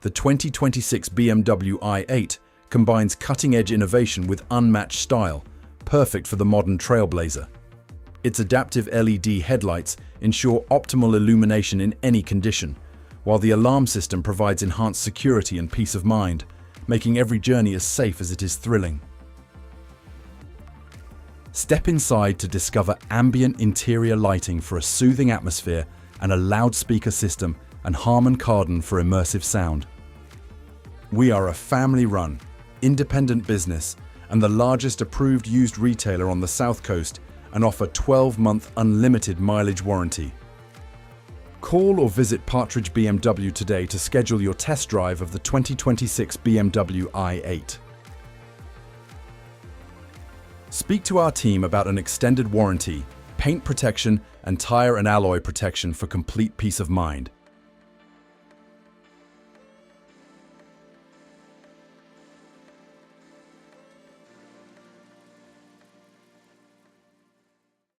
The 2026 BMW i8 combines cutting-edge innovation with unmatched style, perfect for the modern trailblazer. Its adaptive LED headlights ensure optimal illumination in any condition, while the alarm system provides enhanced security and peace of mind, making every journey as safe as it is thrilling. Step inside to discover ambient interior lighting for a soothing atmosphere and a loudspeaker system and Harman Kardon for immersive sound. We are a family-run, independent business and the largest approved used retailer on the South Coast and offer 12-month unlimited mileage warranty. Call or visit Partridge BMW today to schedule your test drive of the 2026 BMW i8. Speak to our team about an extended warranty, paint protection, and tire and alloy protection for complete peace of mind.